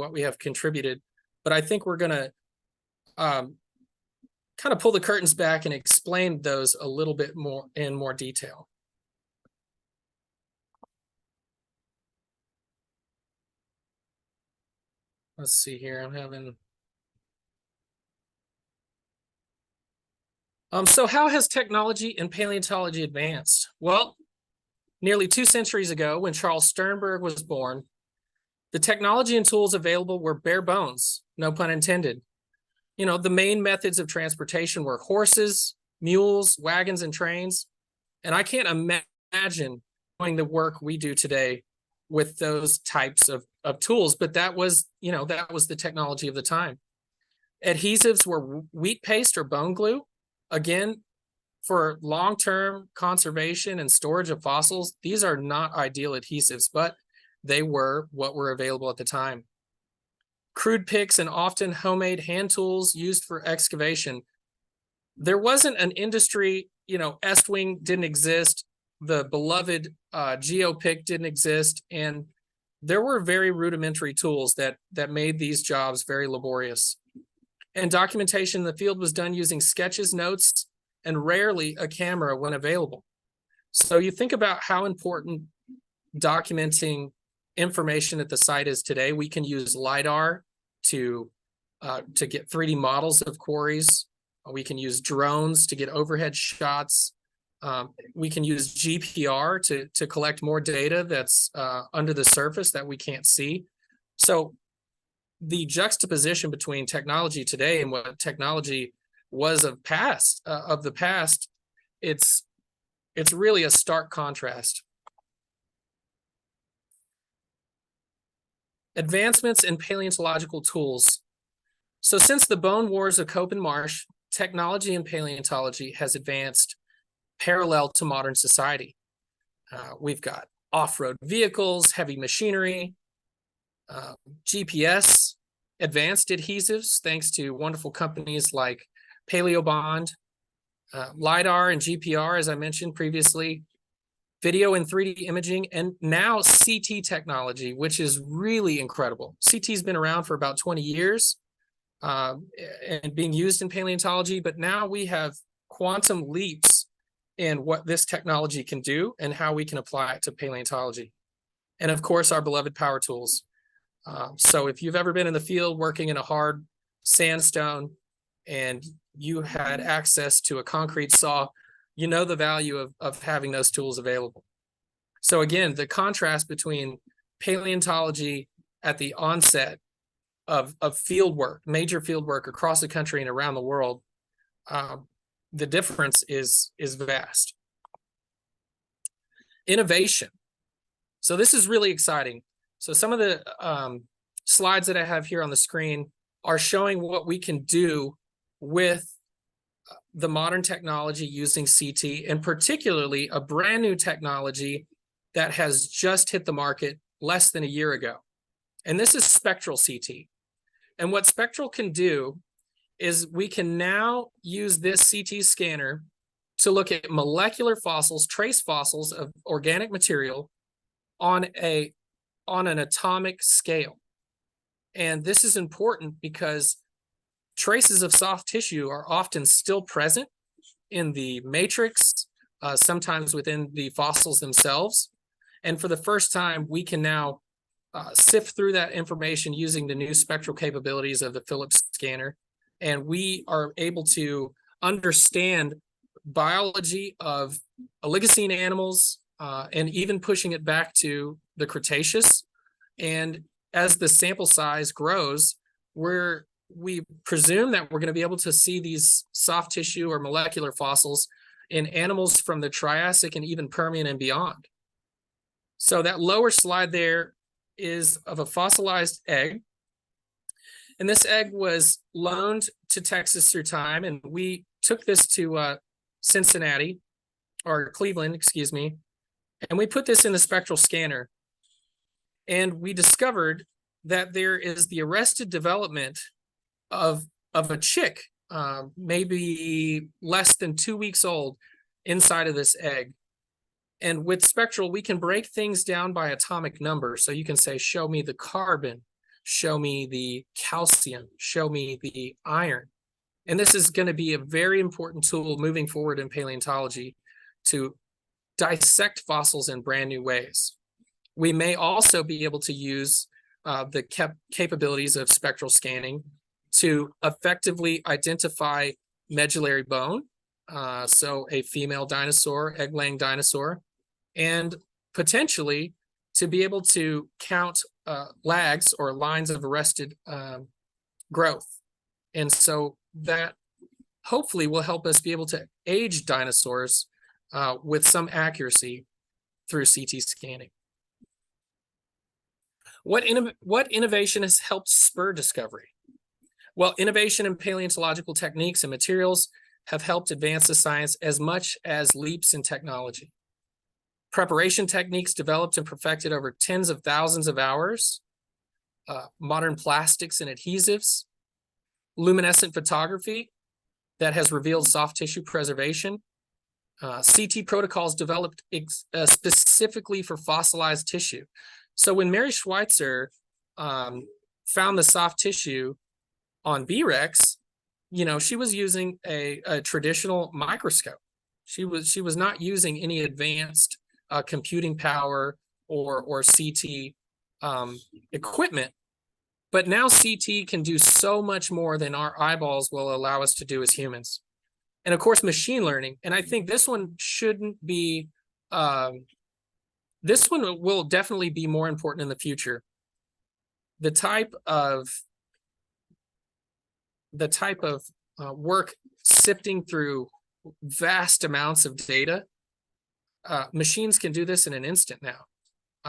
what we have contributed, but I think we're going to kind of pull the curtains back and explain those a little bit more in more detail. Let's see here. I'm having. So how has technology in paleontology advanced? Well, nearly 2 centuries ago, when Charles Sternberg was born, the technology and tools available were bare bones, no pun intended. You know, the main methods of transportation were horses, mules, wagons, and trains. And I can't imagine doing the work we do today with those types of tools, but that was, you know, that was the technology of the time. Adhesives were wheat paste or bone glue. Again, for long-term conservation and storage of fossils, these are not ideal adhesives, but they were what were available at the time. Crude picks and often homemade hand tools used for excavation. There wasn't an industry, you know, Estwing didn't exist, the beloved geopick didn't exist, and there were very rudimentary tools that made these jobs very laborious. And documentation in the field was done using sketches, notes, and rarely a camera when available. So you think about how important documenting information at the site is today. We can use LiDAR to get 3D models of quarries. We can use drones to get overhead shots. We can use GPR to collect more data that's under the surface that we can't see. So the juxtaposition between technology today and what technology was of the past, it's really a stark contrast. Advancements in paleontological tools. So since the bone wars of Cope and Marsh, technology in paleontology has advanced parallel to modern society. We've got off-road vehicles, heavy machinery, GPS, advanced adhesives, thanks to wonderful companies like PaleoBond, LiDAR and GPR, as I mentioned previously, video and 3D imaging, and now CT technology, which is really incredible. CT's been around for about 20 years and being used in paleontology, but now we have quantum leaps in what this technology can do and how we can apply it to paleontology. And of course, our beloved power tools. So if you've ever been in the field working in a hard sandstone and you had access to a concrete saw, you know the value of having those tools available. So again, the contrast between paleontology at the onset of field work, major field work across the country and around the world, the difference is vast. Innovation. So this is really exciting. So some of the slides that I have here on the screen are showing what we can do with the modern technology using CT, and particularly a brand new technology that has just hit the market less than a year ago. And this is spectral CT. And what spectral can do is we can now use this CT scanner to look at molecular fossils, trace fossils of organic material on an atomic scale. And this is important because traces of soft tissue are often still present in the matrix, sometimes within the fossils themselves. And for the first time, we can now sift through that information using the new spectral capabilities of the Philips scanner. And we are able to understand biology of Oligocene animals and even pushing it back to the Cretaceous. And as the sample size grows, we presume that we're going to be able to see these soft tissue or molecular fossils in animals from the Triassic and even Permian and beyond. So that lower slide there is of a fossilized egg. And this egg was loaned to Texas through time. And we took this to Cincinnati, or Cleveland, excuse me. And we put this in the spectral scanner. And we discovered that there is the arrested development of a chick, maybe less than 2 weeks old, inside of this egg. And with spectral, we can break things down by atomic number. So you can say, show me the carbon, show me the calcium, show me the iron. And this is going to be a very important tool moving forward in paleontology to dissect fossils in brand new ways. We may also be able to use the capabilities of spectral scanning to effectively identify medullary bone, so a female dinosaur, egg-laying dinosaur, and potentially to be able to count lags or lines of arrested growth. And so that hopefully will help us be able to age dinosaurs with some accuracy through CT scanning. What innovation has helped spur discovery? Well, innovation in paleontological techniques and materials have helped advance the science as much as leaps in technology. Preparation techniques developed and perfected over tens of thousands of hours, modern plastics and adhesives, luminescent photography that has revealed soft tissue preservation, CT protocols developed specifically for fossilized tissue. So when Mary Schweitzer found the soft tissue on B-Rex, she was using a traditional microscope. She was not using any advanced computing power or CT equipment. But now CT can do so much more than our eyeballs will allow us to do as humans. And of course, machine learning. And I think this one shouldn't be, this one will definitely be more important in the future. The type of work sifting through vast amounts of data, machines can do this in an instant now.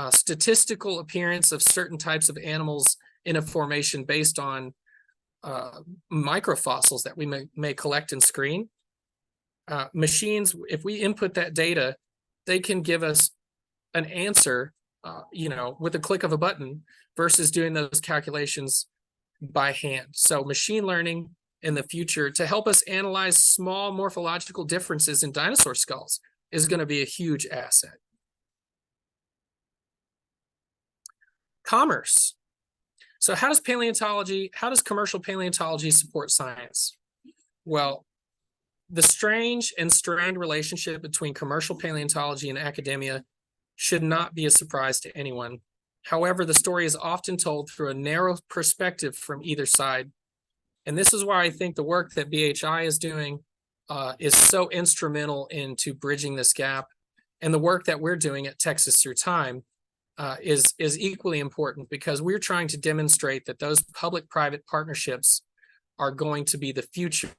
Statistical appearance of certain types of animals in a formation based on microfossils that we may collect and screen. Machines, if we input that data, they can give us an answer, with a click of a button versus doing those calculations by hand. So machine learning in the future to help us analyze small morphological differences in dinosaur skulls is going to be a huge asset. Commerce. So how does commercial paleontology support science? Well, the strange and strained relationship between commercial paleontology and academia should not be a surprise to anyone. However, the story is often told through a narrow perspective from either side. And this is why I think the work that BHI is doing is so instrumental into bridging this gap. And the work that we're doing at Texas Through Time is equally important, because we're trying to demonstrate that those public-private partnerships are going to be the future,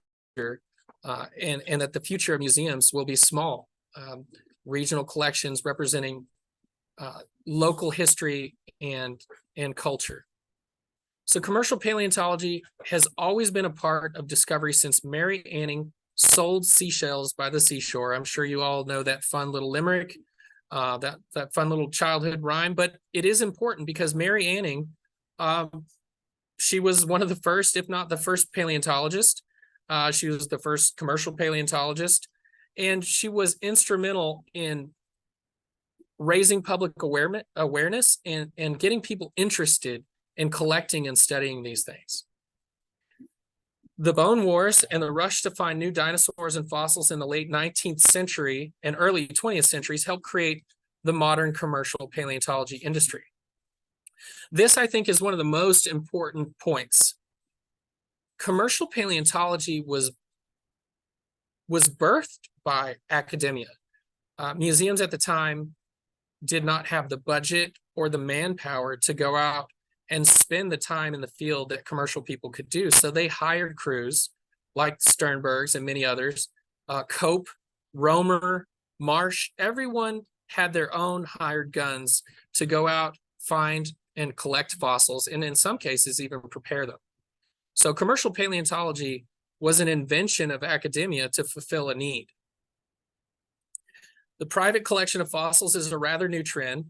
and that the future of museums will be small, regional collections representing local history and culture. So commercial paleontology has always been a part of discovery since Mary Anning sold seashells by the seashore. I'm sure you all know that fun little limerick, that fun little childhood rhyme, but it is important because Mary Anning, she was one of the first, if not the first paleontologist. She was the first commercial paleontologist, and she was instrumental in raising public awareness and getting people interested in collecting and studying these things. The bone wars and the rush to find new dinosaurs and fossils in the late 19th century and early 20th centuries helped create the modern commercial paleontology industry. This, I think, is one of the most important points. Commercial paleontology was birthed by academia. Museums at the time did not have the budget or the manpower to go out and spend the time in the field that commercial people could do. So they hired crews like Sternberg's and many others, Cope, Romer, Marsh. Everyone had their own hired guns to go out, find, and collect fossils, and in some cases even prepare them. So commercial paleontology was an invention of academia to fulfill a need. The private collection of fossils is a rather new trend.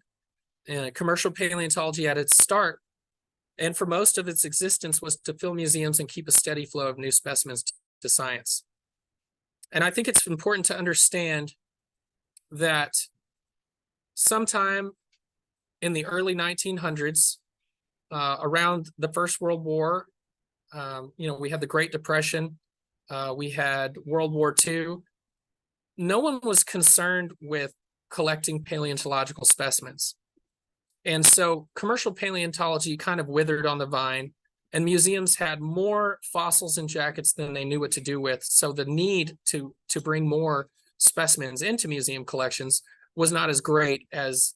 Commercial paleontology at its start, and for most of its existence, was to fill museums and keep a steady flow of new specimens to science. And I think it's important to understand that sometime in the early 1900s, around the First World War. We had the Great Depression. We had World War II. No one was concerned with collecting paleontological specimens. And so commercial paleontology kind of withered on the vine, and museums had more fossils and jackets than they knew what to do with. So the need to bring more specimens into museum collections was not as great as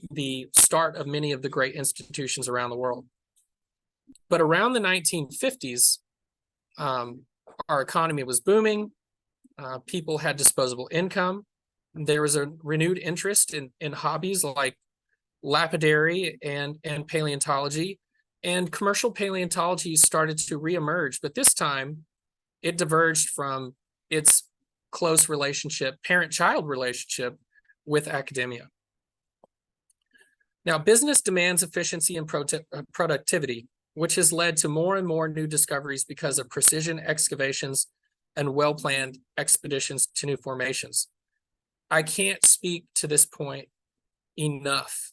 the start of many of the great institutions around the world. But around the 1950s, our economy was booming. People had disposable income. There was a renewed interest in hobbies like lapidary and paleontology, and commercial paleontology started to reemerge. But this time, it diverged from its close relationship, parent-child relationship, with academia. Now, business demands efficiency and productivity, which has led to more and more new discoveries because of precision excavations and well-planned expeditions to new formations. I can't speak to this point enough.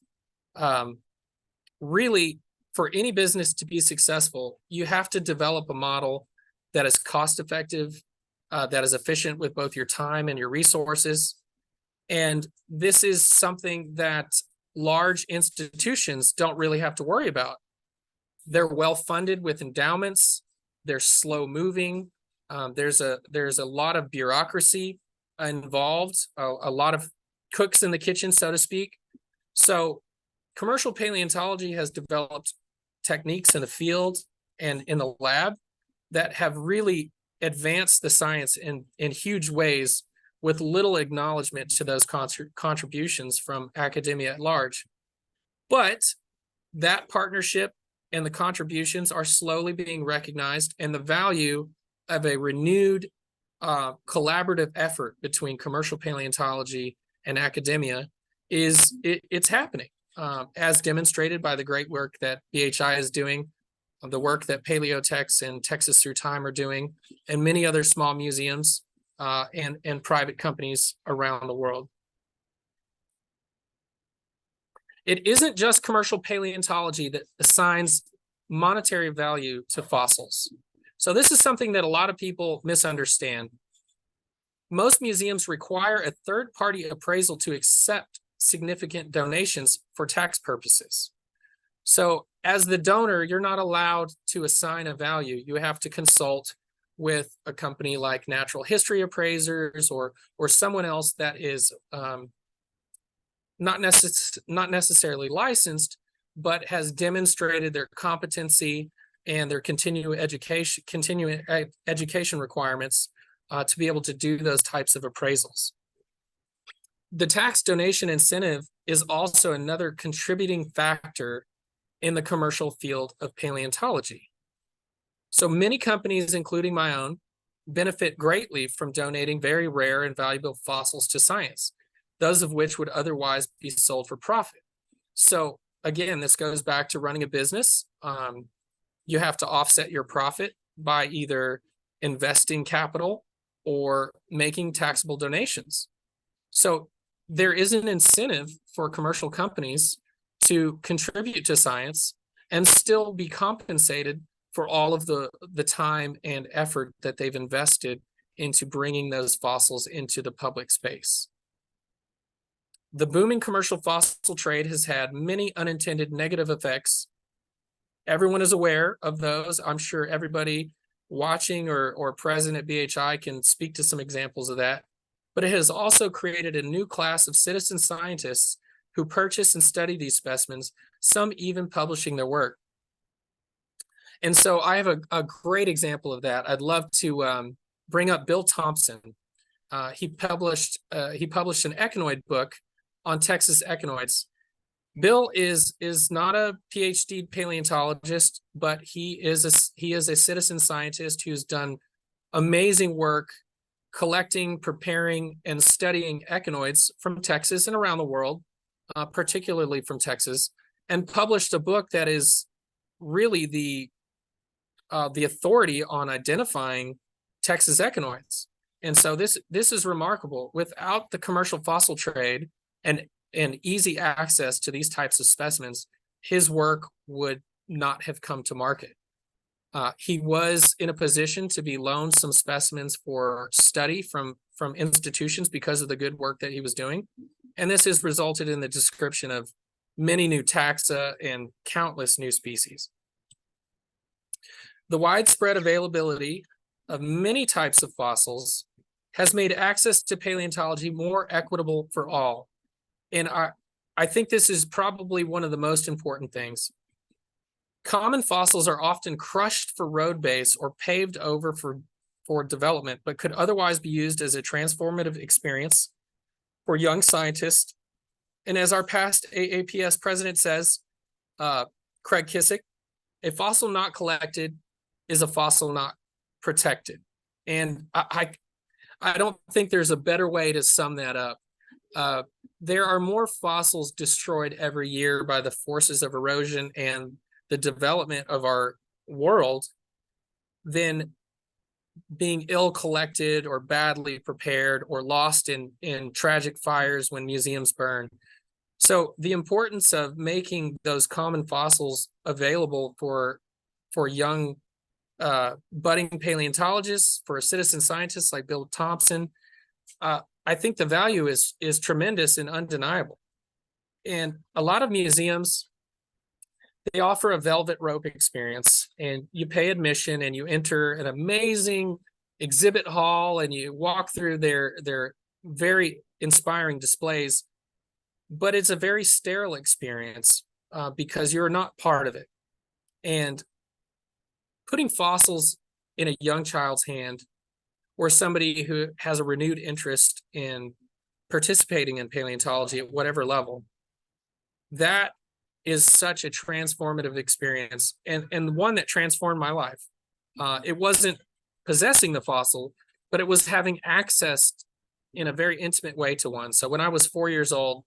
Really, for any business to be successful, you have to develop a model that is cost-effective, that is efficient with both your time and your resources. And this is something that large institutions don't really have to worry about. They're well-funded with endowments. They're slow-moving. There's a lot of bureaucracy involved, a lot of cooks in the kitchen, so to speak. So commercial paleontology has developed techniques in the field and in the lab that have really advanced the science in huge ways, with little acknowledgement to those contributions from academia at large. But that partnership and the contributions are slowly being recognized, and the value of a renewed collaborative effort between commercial paleontology and academia it's happening, as demonstrated by the great work that BHI is doing, the work that Paleotex and Texas Through Time are doing, and many other small museums and private companies around the world. It isn't just commercial paleontology that assigns monetary value to fossils. So this is something that a lot of people misunderstand. Most museums require a third-party appraisal to accept significant donations for tax purposes. So as the donor, you're not allowed to assign a value. You have to consult with a company like Natural History Appraisers or someone else that is not necessarily licensed, but has demonstrated their competency and their continuing education requirements to be able to do those types of appraisals. The tax donation incentive is also another contributing factor in the commercial field of paleontology. So many companies, including my own, benefit greatly from donating very rare and valuable fossils to science, those of which would otherwise be sold for profit. So again, this goes back to running a business. You have to offset your profit by either investing capital or making taxable donations. So there is an incentive for commercial companies to contribute to science and still be compensated for all of the time and effort that they've invested into bringing those fossils into the public space. The booming commercial fossil trade has had many unintended negative effects. Everyone is aware of those. I'm sure everybody watching or present at BHI can speak to some examples of that. But it has also created a new class of citizen scientists who purchase and study these specimens, some even publishing their work. And so I have a great example of that. I'd love to bring up Bill Thompson. He published an echinoid book on Texas echinoids. Bill is not a PhD paleontologist, but he is a citizen scientist who's done amazing work collecting, preparing, and studying echinoids from Texas and around the world, particularly from Texas, and published a book that is really the authority on identifying Texas echinoids. And so this is remarkable. Without the commercial fossil trade and easy access to these types of specimens, his work would not have come to market. He was in a position to be loaned some specimens for study from institutions because of the good work that he was doing. And this has resulted in the description of many new taxa and countless new species. The widespread availability of many types of fossils has made access to paleontology more equitable for all. And I think this is probably one of the most important things. Common fossils are often crushed for road base or paved over for development, but could otherwise be used as a transformative experience for young scientists. And as our past AAPS president says, Craig Kissick, a fossil not collected is a fossil not protected. And I don't think there's a better way to sum that up. There are more fossils destroyed every year by the forces of erosion and the development of our world than being ill collected or badly prepared or lost in tragic fires when museums burn. So the importance of making those common fossils available for young budding paleontologists, for citizen scientists like Bill Thompson, I think the value is tremendous and undeniable. And a lot of museums, they offer a velvet rope experience, and you pay admission and you enter an amazing exhibit hall and you walk through their very inspiring displays, but it's a very sterile experience because you're not part of it. And putting fossils in a young child's hand or somebody who has a renewed interest in participating in paleontology at whatever level, that is such a transformative experience and one that transformed my life. It wasn't possessing the fossil, but it was having access in a very intimate way to one. So when I was 4 years old,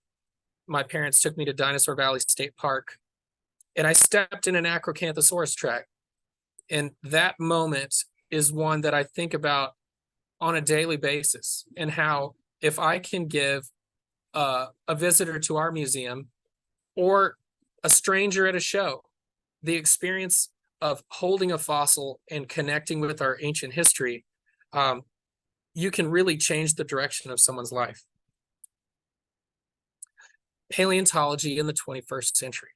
my parents took me to Dinosaur Valley State Park, and I stepped in an Acrocanthosaurus track. And that moment is one that I think about on a daily basis, and how if I can give a visitor to our museum or a stranger at a show the experience of holding a fossil and connecting with our ancient history, you can really change the direction of someone's life. Paleontology in the 21st century.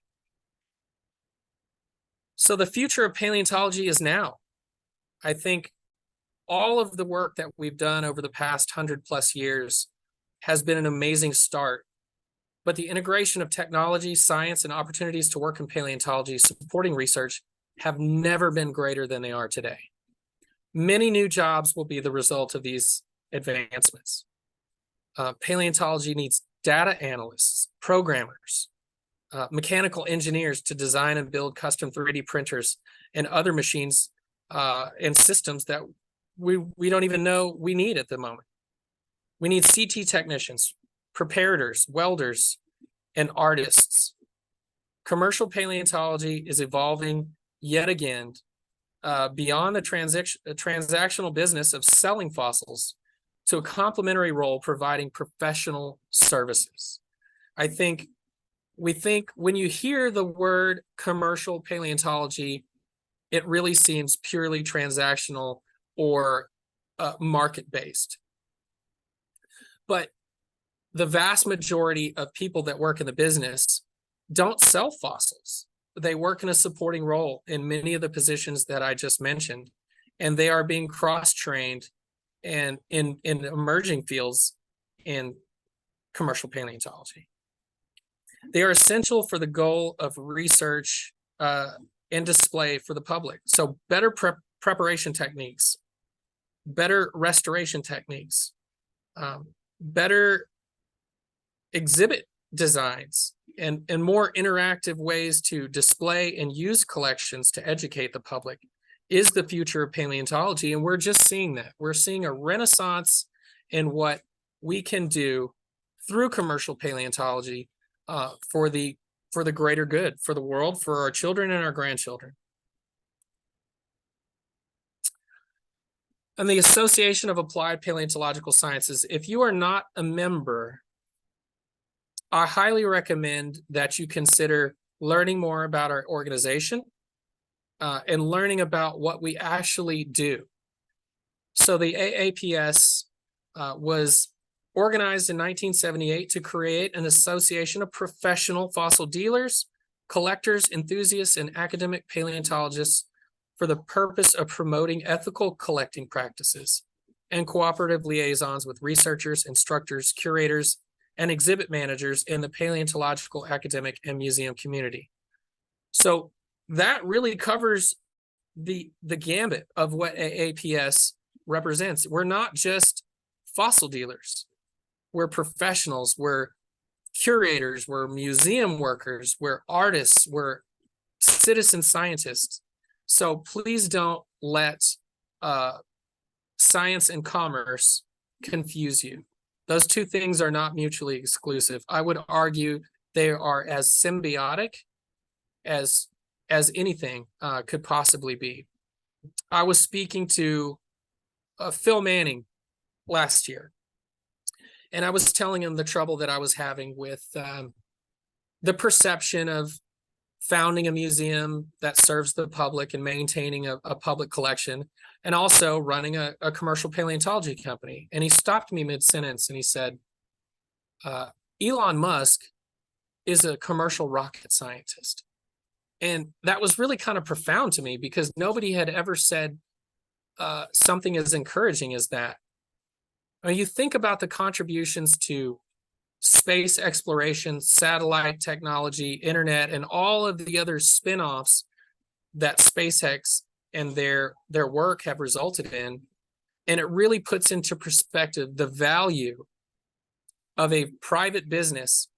So the future of paleontology is now. I think all of the work that we've done over the past 100+ years has been an amazing start. But the integration of technology, science, and opportunities to work in paleontology supporting research have never been greater than they are today. Many new jobs will be the result of these advancements. Paleontology needs data analysts, programmers, mechanical engineers to design and build custom 3D printers and other machines and systems that we don't even know we need at the moment. We need CT technicians, preparators, welders, and artists. Commercial paleontology is evolving yet again beyond the transactional business of selling fossils to a complementary role providing professional services. We think when you hear the word commercial paleontology, it really seems purely transactional or market-based. But the vast majority of people that work in the business don't sell fossils. They work in a supporting role in many of the positions that I just mentioned, and they are being cross-trained and in emerging fields in commercial paleontology. They are essential for the goal of research and display for the public. So better preparation techniques, better restoration techniques, better exhibit designs, and more interactive ways to display and use collections to educate the public is the future of paleontology. And we're just seeing that. We're seeing a renaissance in what we can do through commercial paleontology for the greater good, for the world, for our children and our grandchildren. And the Association of Applied Paleontological Sciences, if you are not a member, I highly recommend that you consider learning more about our organization and learning about what we actually do. So the AAPS was organized in 1978 to create an association of professional fossil dealers, collectors, enthusiasts, and academic paleontologists for the purpose of promoting ethical collecting practices and cooperative liaisons with researchers, instructors, curators, and exhibit managers in the paleontological, academic, and museum community. So that really covers the gambit of what AAPS represents. We're not just fossil dealers. We're professionals, we're curators, we're museum workers, we're artists, we're citizen scientists. So please don't let science and commerce confuse you. Those two things are not mutually exclusive. I would argue they are as symbiotic as anything could possibly be. I was speaking to Phil Manning last year, and I was telling him the trouble that I was having with the perception of founding a museum that serves the public and maintaining a public collection, and also running a commercial paleontology company. And he stopped me mid-sentence and he said, Elon Musk is a commercial rocket scientist. And that was really kind of profound to me, because nobody had ever said something as encouraging as that. I mean, you think about the contributions to space exploration, satellite technology, internet, and all of the other spin-offs that SpaceX and their work have resulted in. And it really puts into perspective the value of a private business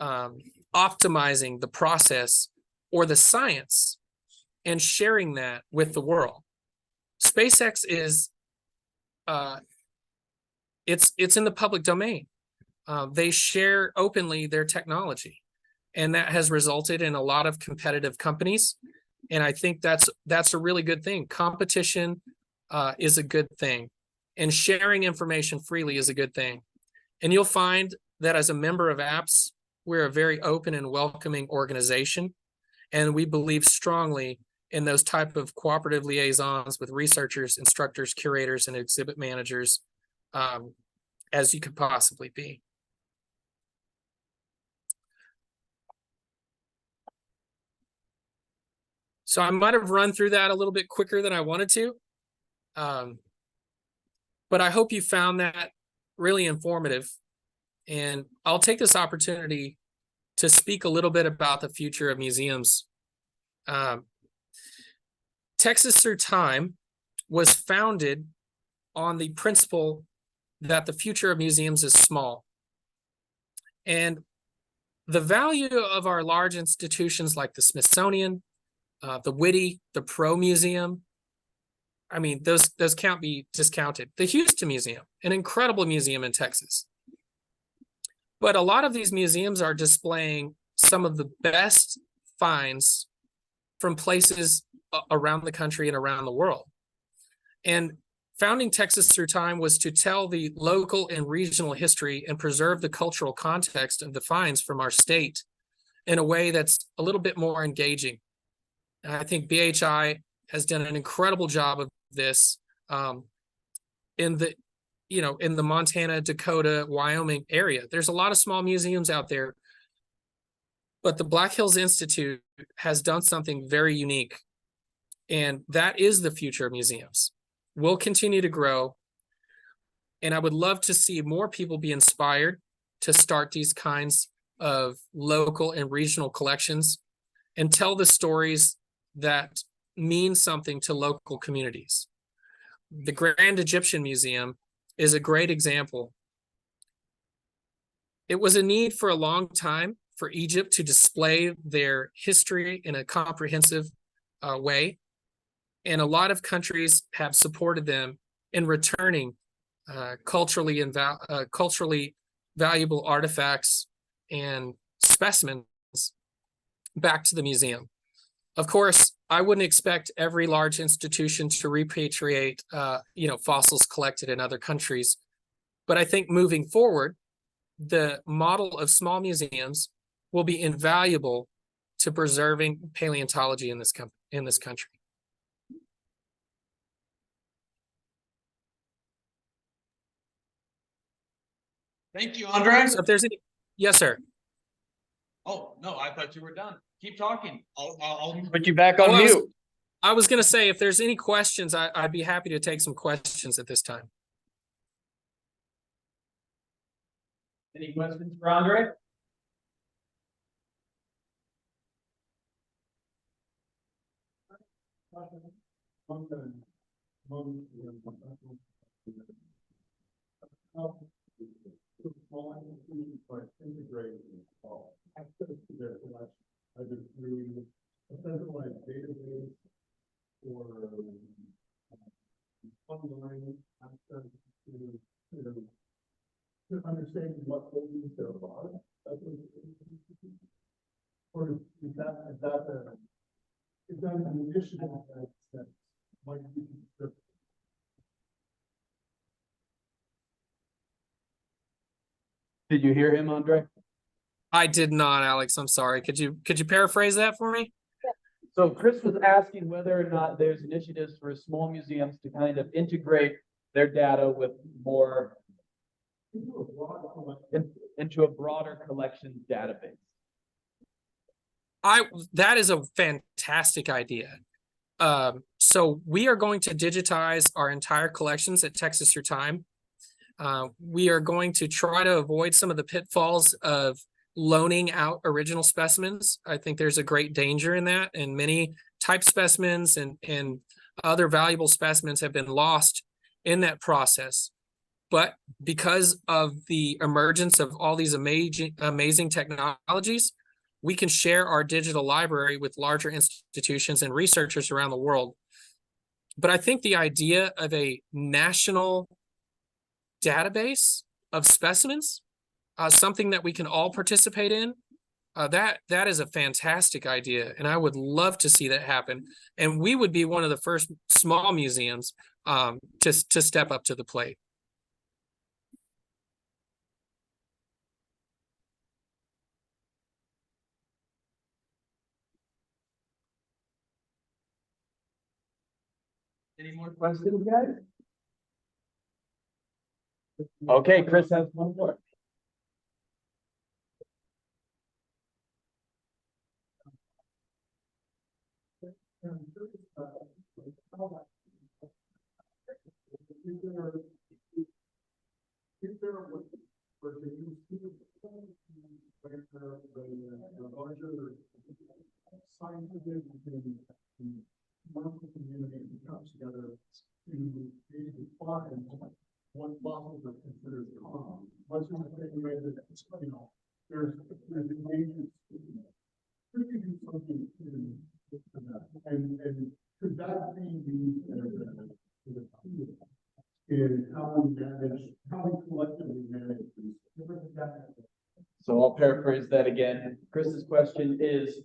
optimizing the process or the science and sharing that with the world. SpaceX is it's in the public domain. They share openly their technology, and that has resulted in a lot of competitive companies. And I think that's a really good thing. Competition is a good thing, and sharing information freely is a good thing. And you'll find that as a member of APS, we're a very open and welcoming organization, and we believe strongly in those type of cooperative liaisons with researchers, instructors, curators, and exhibit managers, as you could possibly be. So I might have run through that a little bit quicker than I wanted to, but I hope you found that really informative. And I'll take this opportunity to speak a little bit about the future of museums. Texas Through Time was founded on the principle that the future of museums is small. And the value of our large institutions like the Smithsonian, the Whitty, the Pro Museum, I mean, those can't be discounted. The Houston Museum, an incredible museum in Texas. But a lot of these museums are displaying some of the best finds from places around the country and around the world. And founding Texas Through Time was to tell the local and regional history and preserve the cultural context of the finds from our state in a way that's a little bit more engaging. And I think BHI has done an incredible job of this in the Montana, Dakota, Wyoming area. There's a lot of small museums out there, but the Black Hills Institute has done something very unique, and that is the future of museums. We'll continue to grow, and I would love to see more people be inspired to start these kinds of local and regional collections and tell the stories that mean something to local communities. The Grand Egyptian Museum is a great example. It was a need for a long time for Egypt to display their history in a comprehensive way. And a lot of countries have supported them in returning culturally valuable artifacts and specimens back to the museum. Of course, I wouldn't expect every large institution to repatriate, fossils collected in other countries. But I think moving forward, the model of small museums will be invaluable to preserving paleontology in this country. Thank you, Andre. So if there's any, yes, sir. Oh, no, I thought you were done. Keep talking. I'll put you back on Well, mute. I was going to say, if there's any questions, I'd be happy to take some questions at this time. Any questions for Andre? I've been through a centralized database or online access to understand what holdings there are. Or is that an initiative that might be considered? Did you hear him, Andre? I did not, Alex. I'm sorry. Could you paraphrase that for me? So Chris was asking whether or not there's initiatives for small museums to kind of integrate their data with more into a broader collections database. That is a fantastic idea. So we are going to digitize our entire collections at Texas Your Time. We are going to try to avoid some of the pitfalls of loaning out original specimens. I think there's a great danger in that, and many type specimens and other valuable specimens have been lost in that process. But because of the emergence of all these amazing technologies, we can share our digital library with larger institutions and researchers around the world. But I think the idea of a national database of specimens, something that we can all participate in, that is a fantastic idea, and I would love to see that happen. And we would be one of the first small museums to step up to the plate. Any more questions, guys? Okay, Chris has one more. Scientific and medical community comes together to define what fossils are considered common. Much in the same way that, there's endangered species. Could you do something in that? And could that be used as a tool in how we collectively manage these? So I'll paraphrase that again. Chris's question is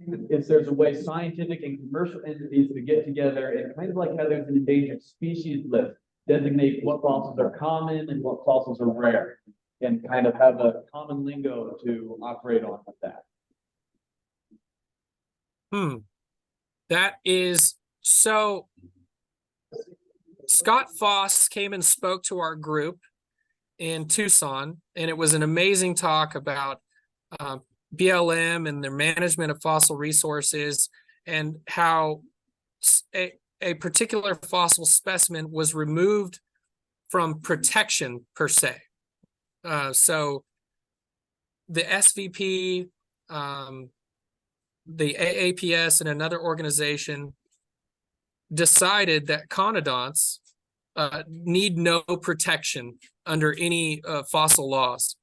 if there's a way scientific and commercial entities to get together and kind of like how there's an endangered species list, designate what fossils are common and what fossils are rare, and kind of have a common lingo to operate on with that. That is so. Scott Foss came and spoke to our group in Tucson, and it was an amazing talk about BLM and their management of fossil resources, and how a particular fossil specimen was removed from protection per se. So the SVP, the AAPS, and another organization decided that conodonts need no protection under any fossil laws.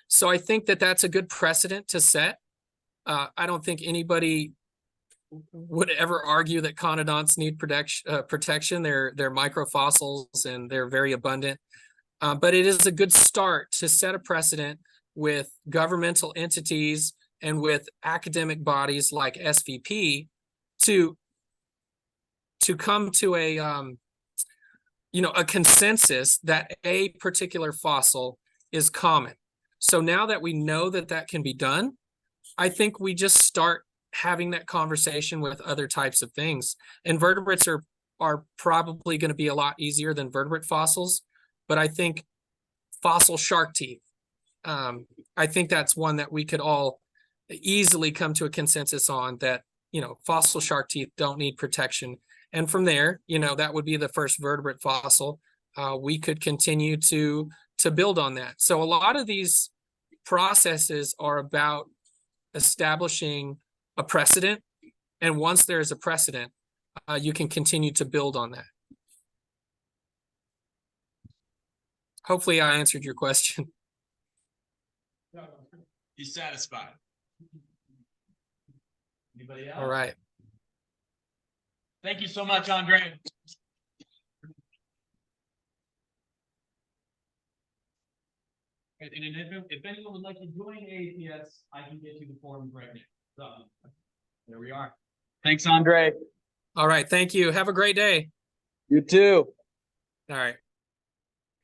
So I think that that's a good precedent to set. I don't think anybody would ever argue that conodonts need protection. They're microfossils and they're very abundant. But it is a good start to set a precedent with governmental entities and with academic bodies like SVP to come to a consensus that a particular fossil is common. So now that we know that that can be done, I think we just start having that conversation with other types of things. Invertebrates are probably going to be a lot easier than vertebrate fossils, but I think fossil shark teeth. I think that's one that we could all easily come to a consensus on, that, fossil shark teeth don't need protection. And from there, that would be the first vertebrate fossil. We could continue to build on that. So a lot of these processes are about establishing a precedent. And once there is a precedent, you can continue to build on that. Hopefully I answered your question. He's satisfied. Anybody else? All right. Thank you so much, Andre. And if anyone would like to join AAPS, I can get you the forms right now. So there we are. Thanks, Andre. All right. Thank you. Have a great day. You too. All right.